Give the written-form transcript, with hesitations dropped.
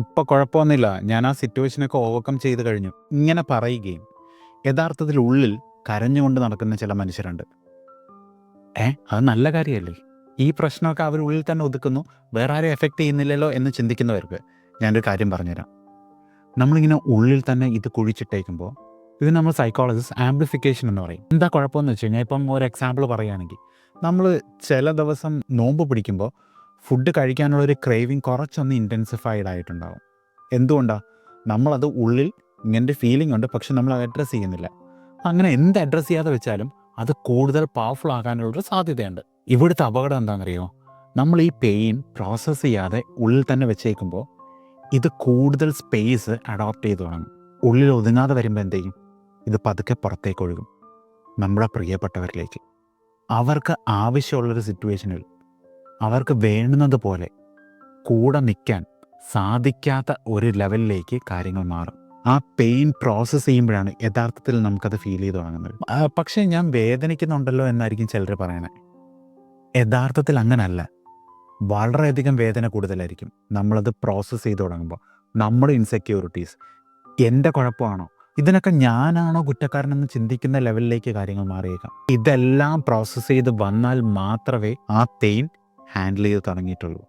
ഇപ്പോൾ കുഴപ്പമൊന്നുമില്ല, ഞാൻ ആ സിറ്റുവേഷനൊക്കെ ഓവർകം ചെയ്ത് കഴിഞ്ഞു ഇങ്ങനെ പറയുകയും യഥാർത്ഥത്തിൽ ഉള്ളിൽ കരഞ്ഞുകൊണ്ട് നടക്കുന്ന ചില മനുഷ്യരുണ്ട്. അത് നല്ല കാര്യമല്ലേ? ഈ പ്രശ്നമൊക്കെ അവർ ഉള്ളിൽ തന്നെ ഒതുക്കുന്നു, വേറെ ആരും എഫക്റ്റ് ചെയ്യുന്നില്ലല്ലോ എന്ന് ചിന്തിക്കുന്നവർക്ക് ഞാനൊരു കാര്യം പറഞ്ഞുതരാം. നമ്മളിങ്ങനെ ഉള്ളിൽ തന്നെ ഇത് കുഴിച്ചിട്ടേക്കുമ്പോൾ ഇത് നമ്മൾ സൈക്കോളജിസ്റ്റ് ആംപ്ലിഫിക്കേഷൻ എന്ന് പറയും. എന്താ കുഴപ്പമെന്ന് വെച്ച് കഴിഞ്ഞാൽ, ഇപ്പം ഒരു എക്സാമ്പിൾ പറയുകയാണെങ്കിൽ, നമ്മൾ ചില ദിവസം നോമ്പ് പിടിക്കുമ്പോൾ ഫുഡ് കഴിക്കാനുള്ളൊരു ക്രേവിങ് കുറച്ചൊന്ന് ഇൻറ്റൻസിഫൈഡ് ആയിട്ടുണ്ടാകും. എന്തുകൊണ്ടാണ്? നമ്മളത് ഉള്ളിൽ ഇങ്ങനത്തെ ഫീലിംഗ് ഉണ്ട്, പക്ഷെ നമ്മൾ അത് അഡ്രസ്സ് ചെയ്യുന്നില്ല. അങ്ങനെ എന്ത് അഡ്രസ്സ് ചെയ്യാതെ വെച്ചാലും അത് കൂടുതൽ പവർഫുൾ ആകാനുള്ളൊരു സാധ്യതയുണ്ട്. ഇവിടുത്തെ അപകടം എന്താണെന്നറിയോ? നമ്മൾ ഈ പെയിൻ പ്രോസസ്സ് ചെയ്യാതെ ഉള്ളിൽ തന്നെ വെച്ചേക്കുമ്പോൾ ഇത് കൂടുതൽ സ്പേസ് അഡോപ്റ്റ് ചെയ്ത് തുടങ്ങും. ഉള്ളിൽ ഒതുങ്ങാതെ വരുമ്പോൾ എന്ത് ചെയ്യും? ഇത് പതുക്കെ പുറത്തേക്ക് ഒഴുകും, നമ്മുടെ പ്രിയപ്പെട്ടവരിലേക്ക്. അവർക്ക് ആവശ്യമുള്ളൊരു സിറ്റുവേഷനിൽ അവർക്ക് വേണ്ടുന്നത് പോലെ കൂടെ നിൽക്കാൻ സാധിക്കാത്ത ഒരു ലെവലിലേക്ക് കാര്യങ്ങൾ മാറും. ആ പെയിൻ പ്രോസസ്സ് ചെയ്യുമ്പോഴാണ് യഥാർത്ഥത്തിൽ നമുക്കത് ഫീൽ ചെയ്ത് തുടങ്ങുന്നത്. പക്ഷേ ഞാൻ വേദനിക്കുന്നുണ്ടല്ലോ എന്നായിരിക്കും ചിലർ പറയണേ. യഥാർത്ഥത്തിൽ അങ്ങനല്ല. വളരെയധികം വേദന കൂടുതലായിരിക്കും നമ്മളത് പ്രോസസ്സ് ചെയ്ത് തുടങ്ങുമ്പോൾ. നമ്മുടെ ഇൻസെക്യൂരിറ്റീസ് എൻ്റെ കുഴപ്പമാണോ, ഇതിനൊക്കെ ഞാനാണോ കുറ്റക്കാരനെന്ന് ചിന്തിക്കുന്ന ലെവലിലേക്ക് കാര്യങ്ങൾ മാറിയേക്കാം. ഇതെല്ലാം പ്രോസസ്സ് ചെയ്ത് വന്നാൽ മാത്രമേ ആ പെയിൻ ഹാൻഡിൽ ചെയ്ത് തുടങ്ങിയിട്ടുള്ളൂ.